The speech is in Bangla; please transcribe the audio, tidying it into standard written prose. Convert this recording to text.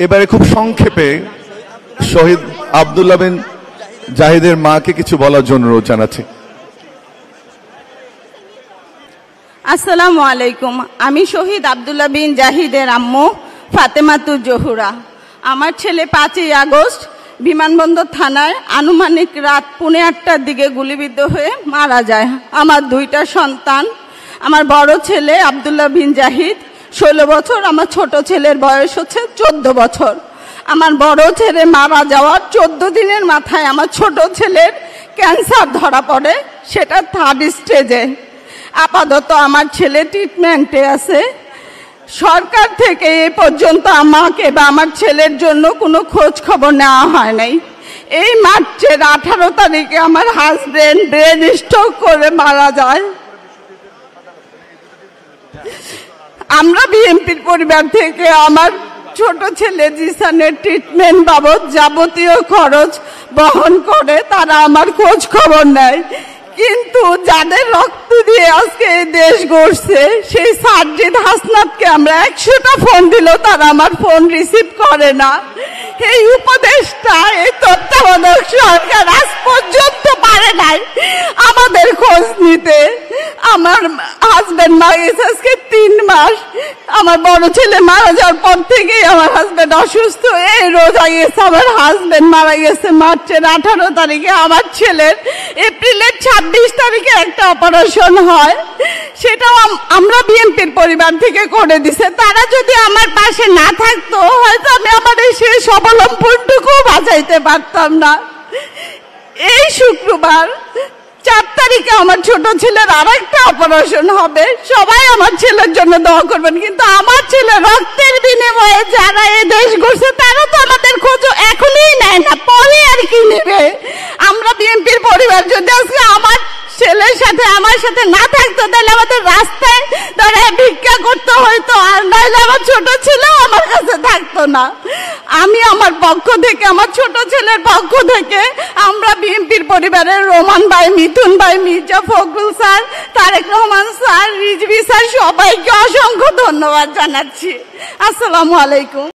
এবারে খুব সংক্ষেপে শহীদ আব্দুল্লাহ বিন জাহিদের মাকে কিছু বলার জন্য অনুরোধ জানাচ্ছি। আসসালামু আলাইকুম। আমি শহীদ আব্দুল্লাহ বিন জাহিদের আম্মু ফাতেমাতুর জহুরা। আমার ছেলে 5ই আগস্ট বিমানবন্দর থানায় আনুমানিক রাত 8:45টার দিকে গুলিবিদ্ধ হয়ে মারা যায়। আমার 2টা সন্তান, আমার বড় ছেলে আব্দুল্লাহ বিন জাহিদ 16 বছর, আমার ছোট ছেলের বয়স হচ্ছে 14 বছর। আমার বড় ছেলে মারা যাওয়ার 14 দিনের মাথায় আমার ছোট ছেলের ক্যান্সার ধরা পড়ে, সেটা 3rd স্টেজে। আপাতত আমার ছেলে ট্রিটমেন্টে আছে। সরকার থেকে এ পর্যন্ত আমাকে বা আমার ছেলের জন্য কোনো খোঁজ খবর নেওয়া হয় নাই। এই মার্চের 18 তারিখে আমার হাজবেন্ড ব্রেন স্ট্রোক করে মারা যায়। আমরা বিএনপির পরিবার থেকে আমার ছোট ছেলে জিসানের ট্রিটমেন্ট বাবদ যাবতীয় খরচ বহন করে, তারা আমার খোঁজ খবর নেয়। কিন্তু যাদের রক্ত দিয়ে আজকে এই দেশ গড়ছে সেই সার্জিদ হাসনাতকে আমরা 100টা ফোন দিলেও তারা আমার ফোন রিসিভ করে না। এই উপদেশটা, এই তত্ত্বাবধায়ক সরকার আজ পর্যন্ত পারে নাই আমাদের খোঁজ নিতে। আমার হাজবেন্ড মারা গেছে আজকে 3 মাস। আমার বড় ছেলে মারা যাওয়ার পর থেকেই আমার হাজবেন্ড অসুস্থ। এই রোজা গেছে আমার হাজবেন্ড মারা গেছে মার্চের 18 তারিখে। আমার ছেলের এপ্রিলের 26 তারিখে একটা অপারেশন হয়, সেটাও আমরা বিএনপির পরিবার থেকে করে দিছে। তারা যদি আমার পাশে না থাকতো হয়তো আমি আমার এই শেষ অবলম্বনটুকু বাঁচাইতে পারতাম না। এই শুক্রবার 4 তারিখে আমার ছোট ছেলের আরেকটা অপারেশন হবে। সবাই আমার ছেলের জন্য দোয়া করবেন। কিন্তু আমার ছেলে রক্তের বিনিময়ে যারা এই দেশ গড়ছে তারা তো আমাদের খোঁজ এখনই নেয় না, পরে আর কি নেবে। আমরা বিএনপির পরিবার যদি আজকে আমার ছেলের সাথে আমার সাথে না থাকতো তাহলে আমাদের রাস্তায় দাঁড়ায় ভিক্ষা করতে হইতো, আর নাহলে আমার ছোট ছেলেও আমার কাছে থাকতো না। আমি আমার পক্ষ থেকে, আমার ছোট ছেলের পক্ষ থেকে আমরা বিএনপির পরিবারের রোমান ভাই, মিথুন ভাই, Mirza Fakhrul sir, Tarek Rahman sir, Rizvi sir, সবাইকে অসংখ্য ধন্যবাদ জানাচ্ছি। আসসালামু আলাইকুম।